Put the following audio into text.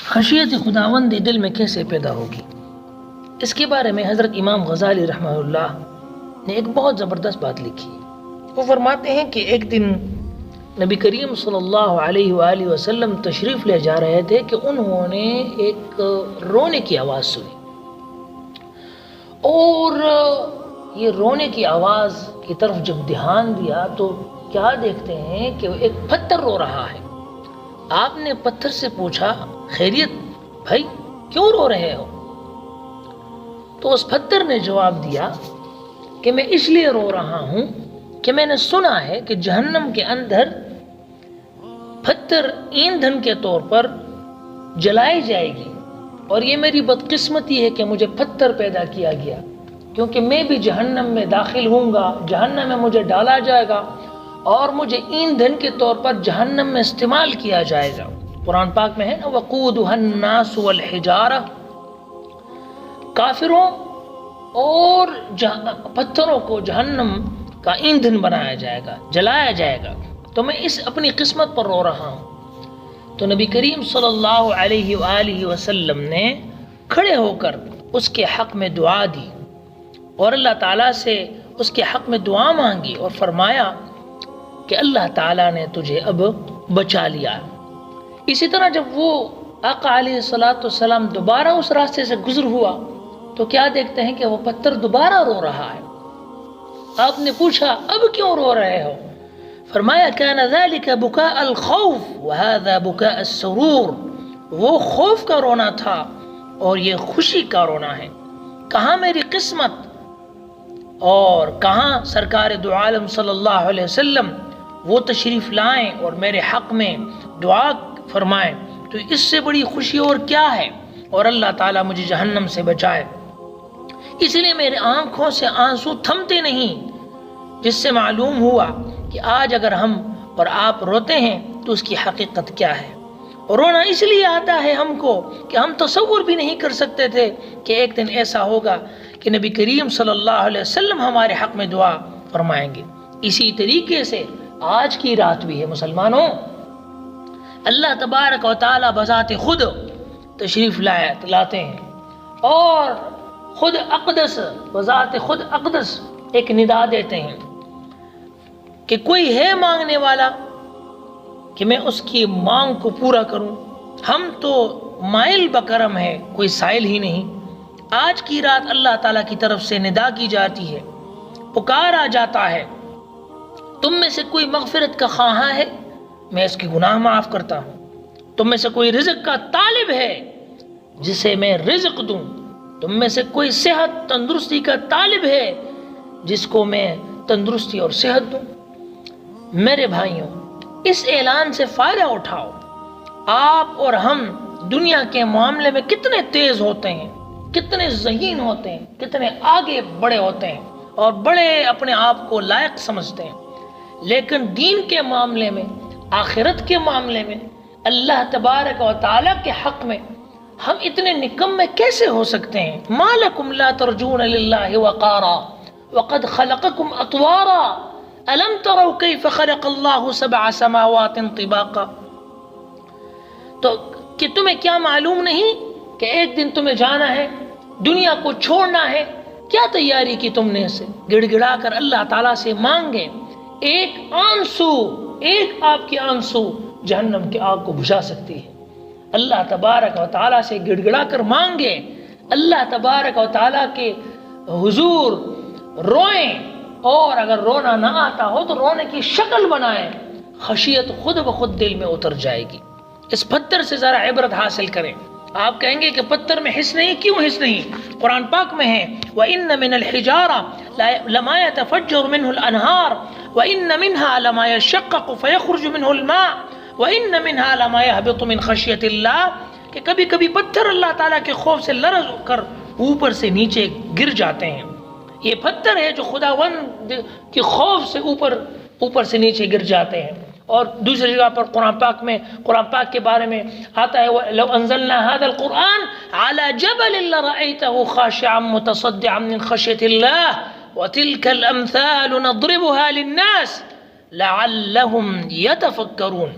خشیت خداوند دل میں کیسے پیدا ہوگی؟ اس کے بارے میں حضرت امام غزالی رحمہ اللہ نے ایک بہت زبردست بات لکھی۔ وہ فرماتے ہیں کہ ایک دن نبی کریم صلی اللہ علیہ وآلہ وسلم تشریف لے جا رہے تھے کہ انہوں نے ایک رونے کی آواز سنی، اور یہ رونے کی آواز کی طرف جب دھیان دیا تو کیا دیکھتے ہیں کہ ایک پتھر رو رہا ہے۔ آپ نے پتھر سے پوچھا، خیریت بھائی کیوں رو رہے ہو؟ تو اس پتھر نے جواب دیا کہ میں اس لیے رو رہا ہوں کہ میں نے سنا ہے کہ جہنم کے اندر پتھر ایندھن کے طور پر جلائی جائے گی، اور یہ میری بدقسمتی ہے کہ مجھے پتھر پیدا کیا گیا، کیونکہ میں بھی جہنم میں داخل ہوں گا، جہنم میں مجھے ڈالا جائے گا اور مجھے ایندھن کے طور پر جہنم میں استعمال کیا جائے گا۔ قرآن پاک میں ہے نا، وقودها الناس والحجارہ، کافروں اور پتھروں کو جہنم کا ایندھن بنایا جائے گا، جلایا جائے گا، تو میں اس اپنی قسمت پر رو رہا ہوں۔ تو نبی کریم صلی اللہ علیہ وآلہ وسلم نے کھڑے ہو کر اس کے حق میں دعا دی اور اللہ تعالیٰ سے اس کے حق میں دعا مانگی، اور فرمایا کہ اللہ تعالیٰ نے تجھے اب بچا لیا۔ اسی طرح جب وہ آقا علیہ السلام دوبارہ اس راستے سے گزر ہوا تو کیا دیکھتے ہیں کہ وہ پتھر دوبارہ رو رہا ہے۔ آپ نے پوچھا اب کیوں رو رہے ہو؟ فرمایا كان ذلك بكاء الخوف وهذا بكاء السرور، وہ خوف کا رونا تھا اور یہ خوشی کا رونا ہے۔ کہاں میری قسمت اور کہاں سرکار دو عالم صلی اللہ علیہ وسلم وہ تشریف لائیں اور میرے حق میں دعا فرمائیں، تو اس سے بڑی خوشی اور کیا ہے، اور اللہ تعالیٰ مجھے جہنم سے بچائے۔ اس لیے میرے آنکھوں سے آنسو تھمتے نہیں، جس سے معلوم ہوا کہ آج اگر ہم اور آپ روتے ہیں تو اس کی حقیقت کیا ہے۔ اور رونا اس لیے آتا ہے ہم کو کہ ہم تصور بھی نہیں کر سکتے تھے کہ ایک دن ایسا ہوگا کہ نبی کریم صلی اللہ علیہ وسلم ہمارے حق میں دعا فرمائیں گے۔ اسی طریقے سے آج کی رات بھی ہے مسلمانوں، اللہ تبارک و تعالی بذات خود تشریف لاتے ہیں، اور خود اقدس بذات خود اقدس ایک ندا دیتے ہیں کہ کوئی ہے مانگنے والا کہ میں اس کی مانگ کو پورا کروں۔ ہم تو مائل بکرم ہے، کوئی سائل ہی نہیں۔ آج کی رات اللہ تعالیٰ کی طرف سے ندا کی جاتی ہے، پکارا جاتا ہے، تم میں سے کوئی مغفرت کا خواہاں ہے، میں اس کے گناہ معاف کرتا ہوں۔ تم میں سے کوئی رزق کا طالب ہے، جسے میں رزق دوں۔ تم میں سے کوئی صحت تندرستی کا طالب ہے، جس کو میں تندرستی اور صحت دوں۔ میرے بھائیوں، اس اعلان سے فائدہ اٹھاؤ۔ آپ اور ہم دنیا کے معاملے میں کتنے تیز ہوتے ہیں، کتنے ذہین ہوتے ہیں، کتنے آگے بڑے ہوتے ہیں اور بڑے اپنے آپ کو لائق سمجھتے ہیں، لیکن دین کے معاملے میں، آخرت کے معاملے میں، اللہ تبارک و تعالیٰ کے حق میں ہم اتنے نکمے کیسے ہو سکتے ہیں؟ ما لکم لا ترجون للہ وقارا وقد خلقکم اطوارا الم تروا کیف خلق اللہ 7 سماوات طباقا۔ تو کہ تمہیں کیا معلوم نہیں کہ ایک دن تمہیں جانا ہے، دنیا کو چھوڑنا ہے؟ کیا تیاری کی تم نے اسے؟ گڑ گڑا کر اللہ تعالیٰ سے مانگے، ایک آنسو، ایک آپ کی آنسو جہنم کی آگ کو بجھا سکتی ہے۔ اللہ تبارک و تعالیٰ سے گڑ گڑا کر مانگے، اللہ تبارک و تعالیٰ کے حضور روئیں، اور اگر رونا نہ آتا ہو تو رونے کی شکل بنائیں، خشیت خود بخود دل میں اتر جائے گی۔ اس پتھر سے ذرا عبرت حاصل کریں۔ آپ کہیں گے کہ پتھر میں حس نہیں، کیوں حس نہیں؟ قرآن پاک میں ہے وَإِنَّ مِنَ الْحِجَارَةِ لَمَا يَتَفَجَّرُ مِنْهُ الْأَنْهَارُ وَإِنَّ مِنْهَا لَمَا يَشَّقَّقُ فَيَخْرُجُ مِنْهُ الْمَاءُ وَإِنَّ مِنْهَا لَمَا يَهْبِطُ مِنْ خَشْيَةِ اللَّهِ، کہ کبھی کبھی پتھر اللہ تعالیٰ کے خوف سے لرز کر اوپر سے نیچے گر جاتے ہیں۔ یہ پتھر ہے جو خداوند کے خوف سے اوپر سے نیچے گر جاتے ہیں۔ اور دوسری جگہ پر قرآن پاک کے بارے میں آتا ہے لو انزلنا هذا القرآن على جبل لرأيته خاشعا متصدعا من خشية الله وتلك الأمثال نضربها للناس لعلهم يتفكرون۔